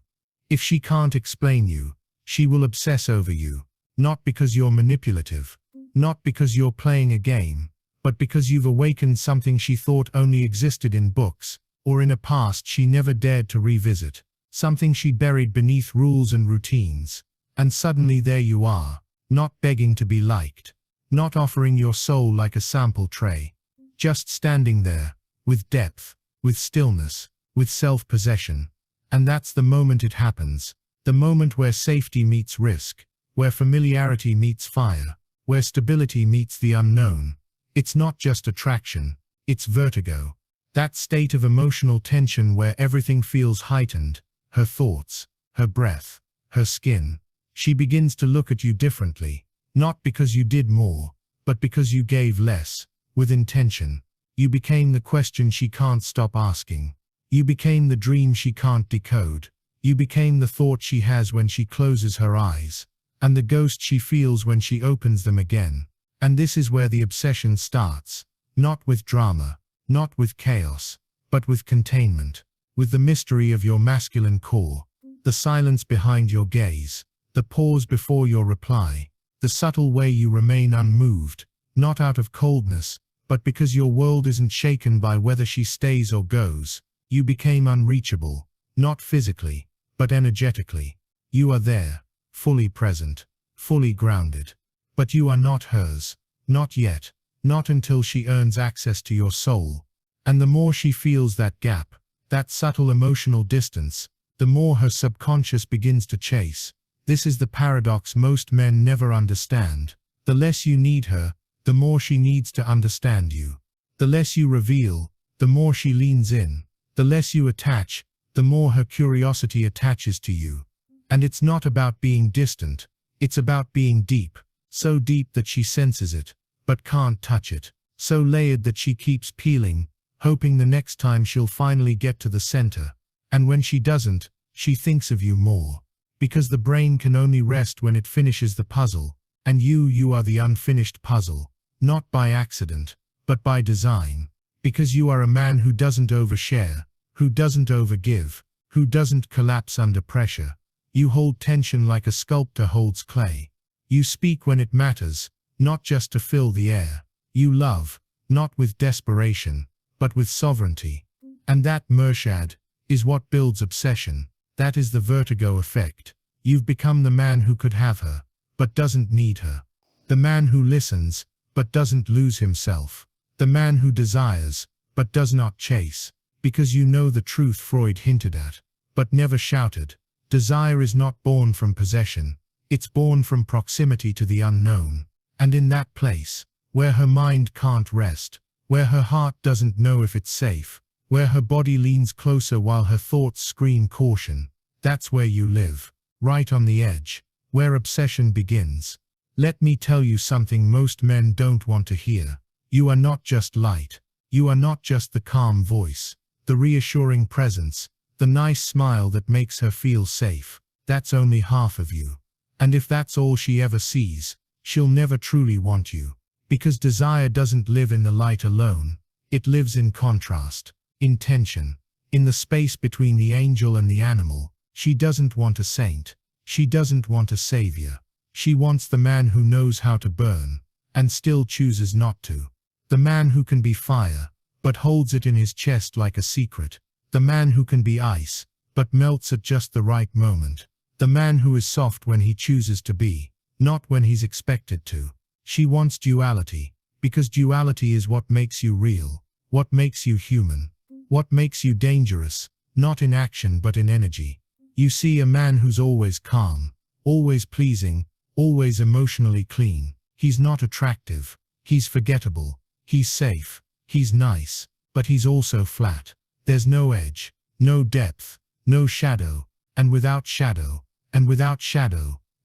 If she can't explain you, she will obsess over you, not because you're manipulative, not because you're playing a game, but because you've awakened something she thought only existed in books, or in a past she never dared to revisit, something she buried beneath rules and routines. And suddenly there you are, not begging to be liked, not offering your soul like a sample tray, just standing there, with depth, with stillness, with self-possession. And that's the moment it happens, the moment where safety meets risk, where familiarity meets fire, where stability meets the unknown. It's not just attraction, it's vertigo. That state of emotional tension where everything feels heightened, her thoughts, her breath, her skin. She begins to look at you differently, not because you did more, but because you gave less, with intention. You became the question she can't stop asking. You became the dream she can't decode. You became the thought she has when she closes her eyes, and the ghost she feels when she opens them again. And this is where the obsession starts, not with drama, not with chaos, but with containment, with the mystery of your masculine core, the silence behind your gaze, the pause before your reply, the subtle way you remain unmoved, not out of coldness, but because your world isn't shaken by whether she stays or goes. You became unreachable, not physically, but energetically. You are there, fully present, fully grounded. But you are not hers, not yet, not until she earns access to your soul. And the more she feels that gap, that subtle emotional distance, the more her subconscious begins to chase. This is the paradox most men never understand. The less you need her, the more she needs to understand you. The less you reveal, the more she leans in. The less you attach, the more her curiosity attaches to you. And it's not about being distant, it's about being deep. So deep that she senses it, but can't touch it. So layered that she keeps peeling, hoping the next time she'll finally get to the center. And when she doesn't, she thinks of you more. Because the brain can only rest when it finishes the puzzle, and you are the unfinished puzzle, not by accident, but by design. Because you are a man who doesn't overshare, who doesn't overgive, who doesn't collapse under pressure. You hold tension like a sculptor holds clay. You speak when it matters, not just to fill the air. You love, not with desperation, but with sovereignty. And that, Murshad, is what builds obsession. That is the vertigo effect. You've become the man who could have her, but doesn't need her. The man who listens, but doesn't lose himself. The man who desires, but does not chase. Because you know the truth Freud hinted at, but never shouted. Desire is not born from possession. It's born from proximity to the unknown. And in that place, where her mind can't rest, where her heart doesn't know if it's safe, where her body leans closer while her thoughts scream caution, that's where you live, right on the edge, where obsession begins. Let me tell you something most men don't want to hear. You are not just light. You are not just the calm voice, the reassuring presence, the nice smile that makes her feel safe. That's only half of you. And if that's all she ever sees, she'll never truly want you. Because desire doesn't live in the light alone. It lives in contrast, in tension, in the space between the angel and the animal. She doesn't want a saint. She doesn't want a savior. She wants the man who knows how to burn, and still chooses not to. The man who can be fire, but holds it in his chest like a secret. The man who can be ice, but melts at just the right moment. The man who is soft when he chooses to be, not when he's expected to. She wants duality, because duality is what makes you real, what makes you human, what makes you dangerous, not in action but in energy. You see, a man who's always calm, always pleasing, always emotionally clean. He's not attractive, he's forgettable, he's safe, he's nice, but he's also flat. There's no edge, no depth, no shadow, and without shadow,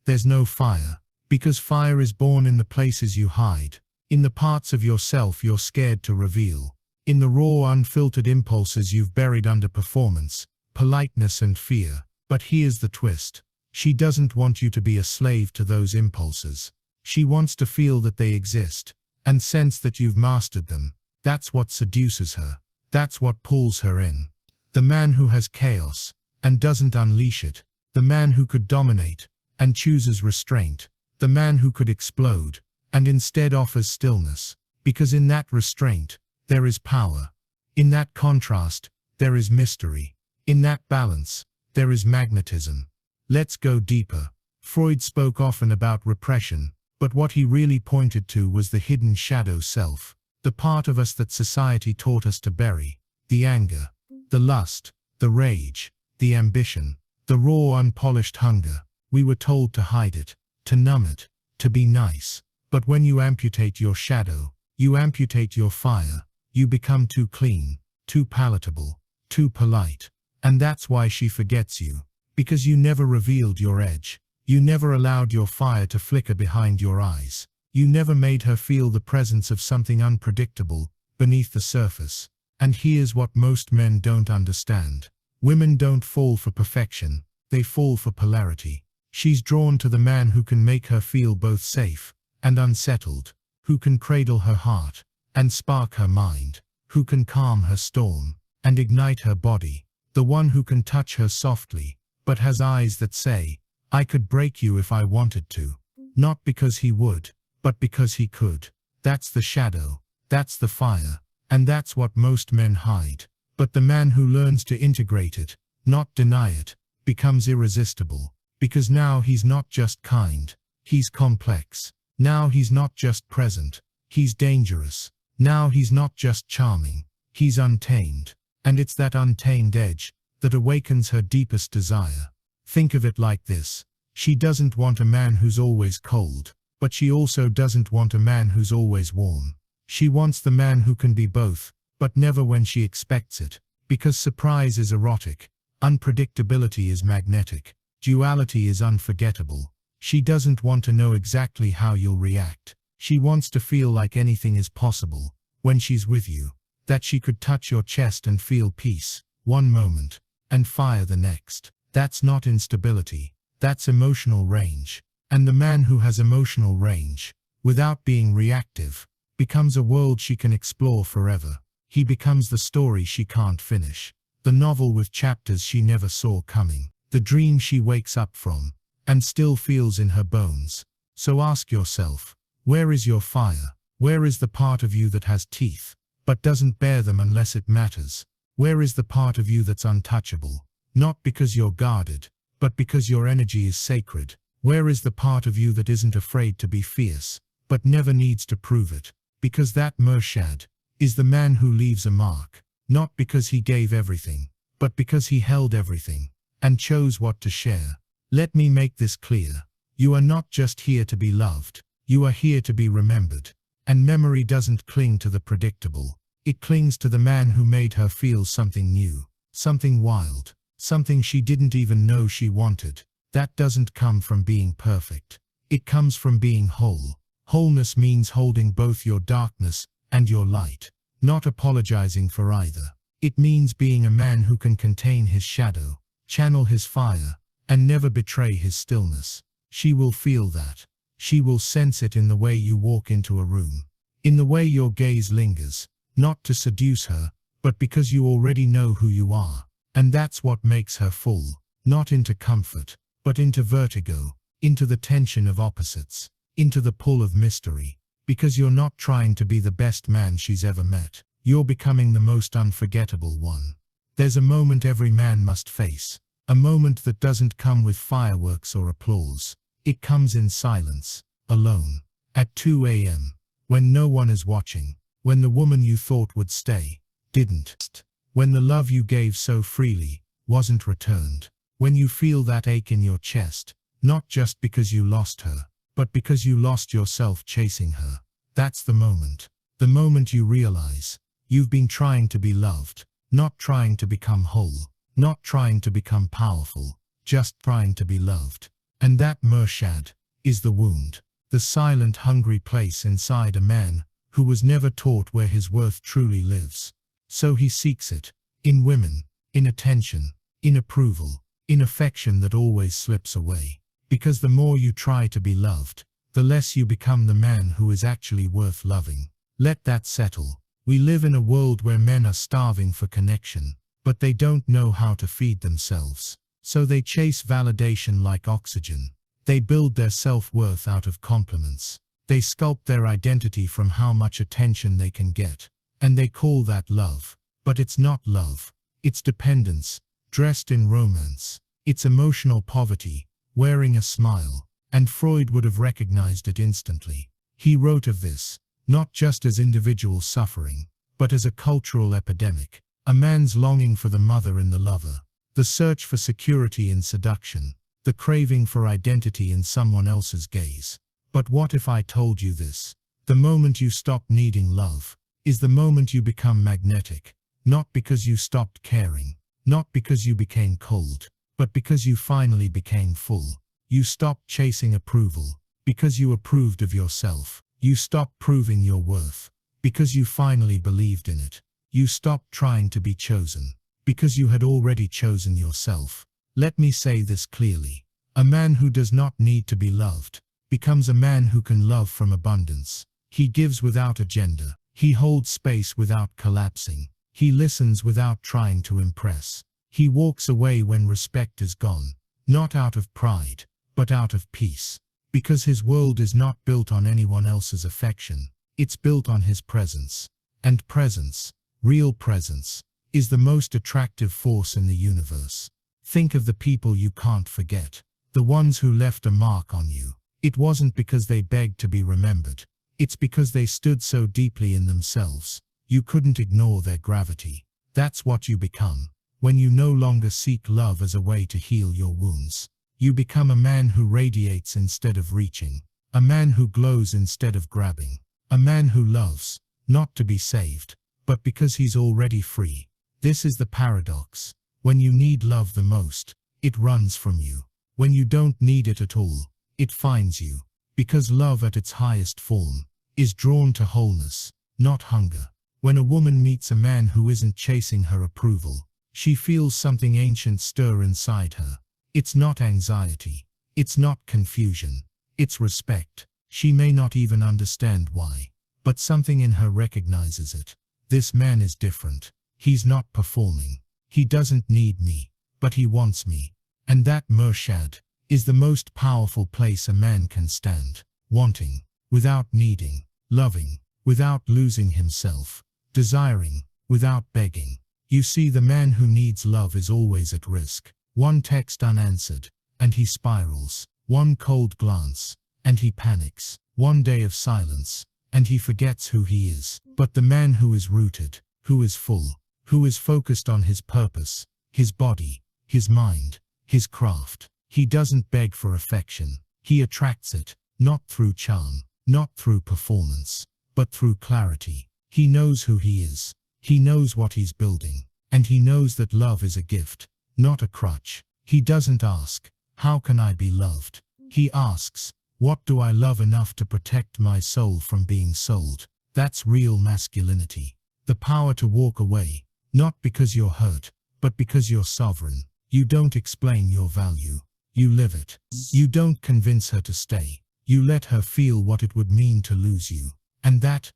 there's no fire. Because fire is born in the places you hide, in the parts of yourself you're scared to reveal, in the raw, unfiltered impulses you've buried under performance, politeness and fear. But here's the twist. She doesn't want you to be a slave to those impulses. She wants to feel that they exist, and sense that you've mastered them. That's what seduces her. That's what pulls her in. The man who has chaos, and doesn't unleash it. The man who could dominate, and chooses restraint. The man who could explode, and instead offers stillness. Because in that restraint, there is power. In that contrast, there is mystery. In that balance, there is magnetism. Let's go deeper. Freud spoke often about repression, but what he really pointed to was the hidden shadow self, the part of us that society taught us to bury, the anger, the lust, the rage, the ambition, the raw, unpolished hunger. We were told to hide it, to numb it, to be nice. But when you amputate your shadow, you amputate your fire. You become too clean, too palatable, too polite. And that's why she forgets you. Because you never revealed your edge. You never allowed your fire to flicker behind your eyes. You never made her feel the presence of something unpredictable beneath the surface. And here's what most men don't understand. Women don't fall for perfection. They fall for polarity. She's drawn to the man who can make her feel both safe and unsettled, who can cradle her heart and spark her mind, who can calm her storm and ignite her body, the one who can touch her softly, but has eyes that say, I could break you if I wanted to. Not because he would, but because he could. That's the shadow, that's the fire, and that's what most men hide. But the man who learns to integrate it, not deny it, becomes irresistible. Because now he's not just kind, he's complex. Now he's not just present, he's dangerous. Now he's not just charming, he's untamed. And it's that untamed edge that awakens her deepest desire. Think of it like this. She doesn't want a man who's always cold, but she also doesn't want a man who's always warm. She wants the man who can be both, but never when she expects it. Because surprise is erotic, unpredictability is magnetic. Duality is unforgettable. She doesn't want to know exactly how you'll react. She wants to feel like anything is possible when she's with you. That she could touch your chest and feel peace one moment and fire the next. That's not instability. That's emotional range. And the man who has emotional range, without being reactive, becomes a world she can explore forever. He becomes the story she can't finish. The novel with chapters she never saw coming. The dream she wakes up from, and still feels in her bones. So ask yourself, where is your fire? Where is the part of you that has teeth, but doesn't bear them unless it matters? Where is the part of you that's untouchable? Not because you're guarded, but because your energy is sacred. Where is the part of you that isn't afraid to be fierce, but never needs to prove it? Because that Murshad is the man who leaves a mark, not because he gave everything, but because he held everything and chose what to share. Let me make this clear. You are not just here to be loved. You are here to be remembered. And memory doesn't cling to the predictable. It clings to the man who made her feel something new, something wild, something she didn't even know she wanted. That doesn't come from being perfect. It comes from being whole. Wholeness means holding both your darkness and your light, not apologizing for either. It means being a man who can contain his shadow, channel his fire, and never betray his stillness. She will feel that. She will sense it in the way you walk into a room, in the way your gaze lingers, not to seduce her, but because you already know who you are. And that's what makes her full, not into comfort, but into vertigo, into the tension of opposites, into the pull of mystery. Because you're not trying to be the best man she's ever met. You're becoming the most unforgettable one. There's a moment every man must face. A moment that doesn't come with fireworks or applause. It comes in silence, alone, at 2 a.m., when no one is watching, when the woman you thought would stay, didn't, when the love you gave so freely wasn't returned, when you feel that ache in your chest, not just because you lost her, but because you lost yourself chasing her. That's the moment you realize you've been trying to be loved, not trying to become whole, not trying to become powerful, just trying to be loved. And that Murshad is the wound, the silent, hungry place inside a man who was never taught where his worth truly lives. So he seeks it, in women, in attention, in approval, in affection that always slips away. Because the more you try to be loved, the less you become the man who is actually worth loving. Let that settle. We live in a world where men are starving for connection, but they don't know how to feed themselves. So they chase validation like oxygen. They build their self-worth out of compliments. They sculpt their identity from how much attention they can get. And they call that love. But it's not love. It's dependence, dressed in romance. It's emotional poverty, wearing a smile. And Freud would have recognized it instantly. He wrote of this, not just as individual suffering, but as a cultural epidemic. A man's longing for the mother in the lover. The search for security in seduction. The craving for identity in someone else's gaze. But what if I told you this? The moment you stop needing love is the moment you become magnetic. Not because you stopped caring, not because you became cold, but because you finally became full. You stopped chasing approval because you approved of yourself. You stopped proving your worth because you finally believed in it. You stopped trying to be chosen because you had already chosen yourself. Let me say this clearly. A man who does not need to be loved becomes a man who can love from abundance. He gives without agenda. He holds space without collapsing. He listens without trying to impress. He walks away when respect is gone, not out of pride, but out of peace. Because his world is not built on anyone else's affection. It's built on his presence. And presence, real presence, is the most attractive force in the universe. Think of the people you can't forget. The ones who left a mark on you. It wasn't because they begged to be remembered. It's because they stood so deeply in themselves. You couldn't ignore their gravity. That's what you become. When you no longer seek love as a way to heal your wounds. You become a man who radiates instead of reaching. A man who glows instead of grabbing. A man who loves, not to be saved, but because he's already free. This is the paradox. When you need love the most, it runs from you. When you don't need it at all, it finds you. Because love at its highest form is drawn to wholeness, not hunger. When a woman meets a man who isn't chasing her approval, she feels something ancient stir inside her. It's not anxiety. It's not confusion. It's respect. She may not even understand why, but something in her recognizes it. This man is different. He's not performing. He doesn't need me, but he wants me. And that Murshad is the most powerful place a man can stand. Wanting, without needing. Loving, without losing himself. Desiring, without begging. You see, the man who needs love is always at risk. One text unanswered, and he spirals. One cold glance, and he panics. One day of silence, and he forgets who he is. But the man who is rooted, who is full, who is focused on his purpose, his body, his mind, his craft, he doesn't beg for affection. He attracts it, not through charm, not through performance, but through clarity. He knows who he is. He knows what he's building. And he knows that love is a gift, not a crutch. He doesn't ask, how can I be loved? He asks, what do I love enough to protect my soul from being sold? That's real masculinity. The power to walk away, not because you're hurt, but because you're sovereign. You don't explain your value. You live it. You don't convince her to stay. You let her feel what it would mean to lose you. And that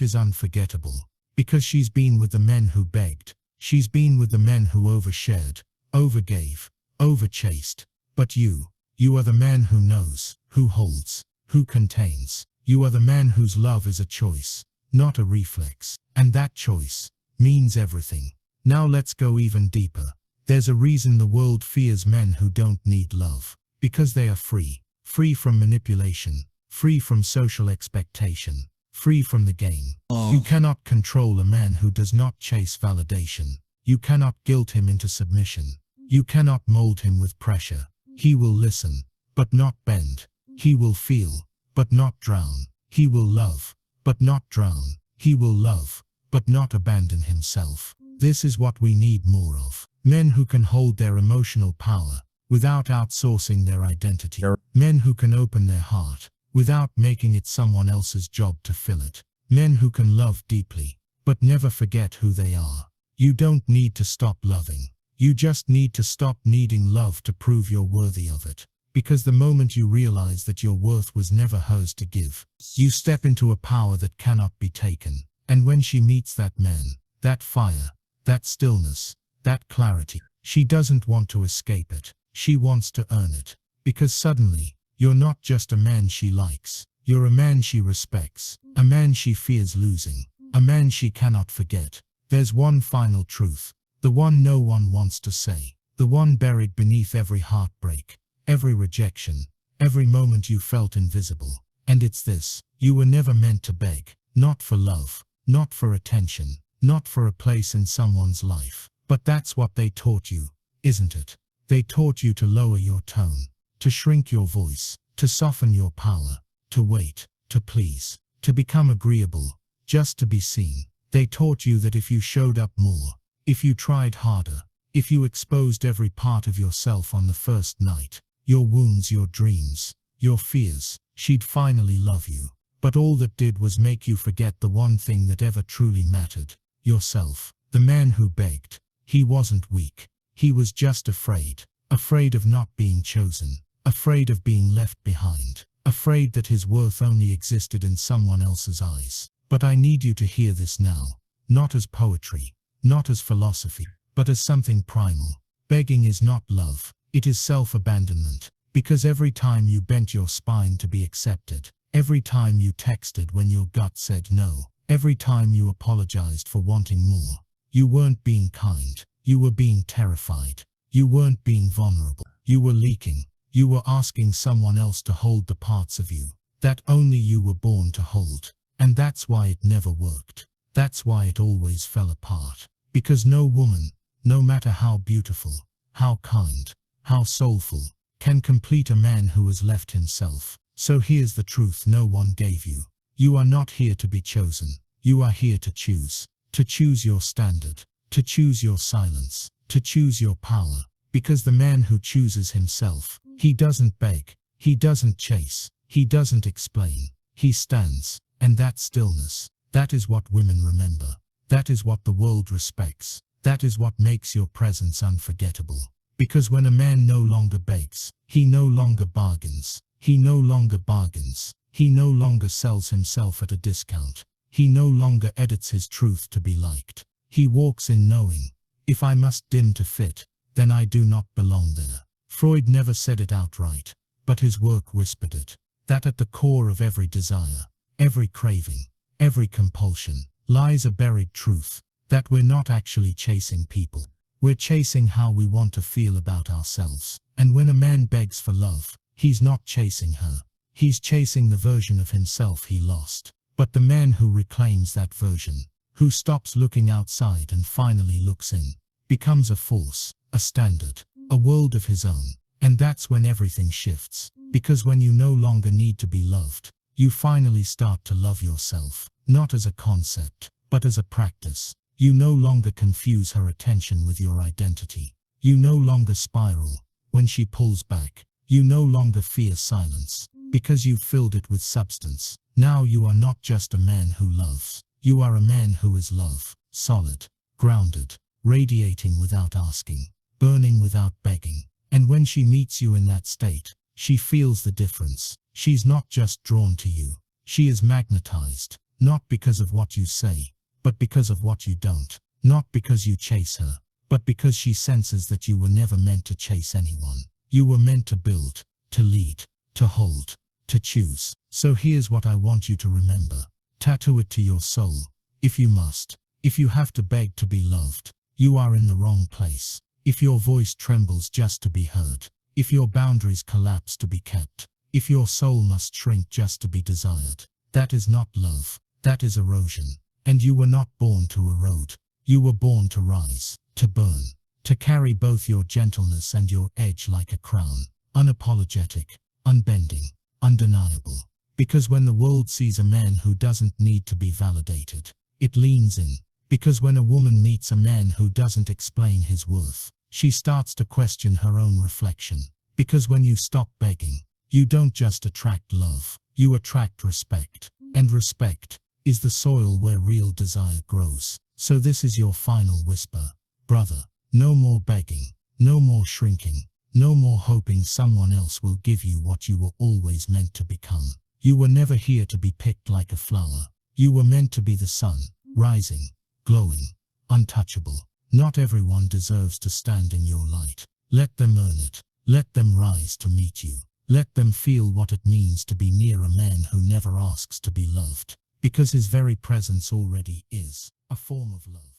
is unforgettable. Because she's been with the men who begged. She's been with the men who overshared, overgave, overchased. But you are the man who knows, who holds, who contains. You are the man whose love is a choice, not a reflex. And that choice means everything. Now let's go even deeper. There's a reason the world fears men who don't need love. Because they are free. Free from manipulation. Free from social expectation. Free from the game. You cannot control a man who does not chase validation. You cannot guilt him into submission. You cannot mold him with pressure. He will listen, but not bend. He will feel, but not drown. He will love, but not drown. He will love, but not abandon himself. This is what we need more of. Men who can hold their emotional power without outsourcing their identity. Men who can open their heart, without making it someone else's job to fill it. Men who can love deeply, but never forget who they are. You don't need to stop loving. You just need to stop needing love to prove you're worthy of it. Because the moment you realize that your worth was never hers to give, you step into a power that cannot be taken. And when she meets that man, that fire, that stillness, that clarity, she doesn't want to escape it. She wants to earn it. Because suddenly, you're not just a man she likes. You're a man she respects. A man she fears losing. A man she cannot forget. There's one final truth. The one no one wants to say. The one buried beneath every heartbreak, every rejection, every moment you felt invisible. And it's this: you were never meant to beg. Not for love, not for attention, not for a place in someone's life. But that's what they taught you, isn't it? They taught you to lower your tone, to shrink your voice, to soften your power, to wait, to please, to become agreeable, just to be seen. They taught you that if you showed up more, if you tried harder, if you exposed every part of yourself on the first night, your wounds, your dreams, your fears, she'd finally love you. But all that did was make you forget the one thing that ever truly mattered: yourself. The man who begged, he wasn't weak. He was just afraid. Afraid of not being chosen. Afraid of being left behind. Afraid that his worth only existed in someone else's eyes. But I need you to hear this now. Not as poetry, not as philosophy, but as something primal. Begging is not love. It is self-abandonment. Because every time you bent your spine to be accepted, every time you texted when your gut said no, every time you apologized for wanting more, you weren't being kind. You were being terrified. You weren't being vulnerable. You were leaking. You were asking someone else to hold the parts of you that only you were born to hold. And that's why it never worked. That's why it always fell apart. Because no woman, no matter how beautiful, how kind, how soulful, can complete a man who has left himself. So here's the truth no one gave you. You are not here to be chosen. You are here to choose. To choose your standard. To choose your silence. To choose your power. Because the man who chooses himself, he doesn't beg. He doesn't chase. He doesn't explain. He stands. And that stillness, that is what women remember. That is what the world respects. That is what makes your presence unforgettable. Because when a man no longer begs, he no longer bargains. He no longer bargains. He no longer sells himself at a discount. He no longer edits his truth to be liked. He walks in knowing, if I must dim to fit, then I do not belong there. Freud never said it outright, but his work whispered it. That at the core of every desire, every craving, every compulsion, lies a buried truth, that we're not actually chasing people. We're chasing how we want to feel about ourselves. And when a man begs for love, he's not chasing her. He's chasing the version of himself he lost. But the man who reclaims that version, who stops looking outside and finally looks in, becomes a force, a standard, a world of his own. And that's when everything shifts. Because when you no longer need to be loved, you finally start to love yourself, not as a concept, but as a practice. You no longer confuse her attention with your identity. You no longer spiral when she pulls back. You no longer fear silence, because you've filled it with substance. Now you are not just a man who loves. You are a man who is love, solid, grounded, radiating without asking, burning without begging. And when she meets you in that state, she feels the difference. She's not just drawn to you. She is magnetized, not because of what you say, but because of what you don't. Not because you chase her, but because she senses that you were never meant to chase anyone. You were meant to build, to lead, to hold, to choose. So here's what I want you to remember. Tattoo it to your soul, if you must. If you have to beg to be loved, you are in the wrong place. If your voice trembles just to be heard, if your boundaries collapse to be kept, if your soul must shrink just to be desired, that is not love, that is erosion. And you were not born to erode. You were born to rise, to burn, to carry both your gentleness and your edge like a crown, unapologetic, unbending, undeniable. Because when the world sees a man who doesn't need to be validated, it leans in. Because when a woman meets a man who doesn't explain his worth, She starts to question her own reflection. Because when you stop begging, you don't just attract love, you attract respect. And respect is the soil where real desire grows. So this is your final whisper. Brother, no more begging, no more shrinking, no more hoping someone else will give you what you were always meant to become. You were never here to be picked like a flower. You were meant to be the sun, rising, glowing, untouchable. Not everyone deserves to stand in your light. Let them earn it. Let them rise to meet you. Let them feel what it means to be near a man who never asks to be loved, because his very presence already is a form of love.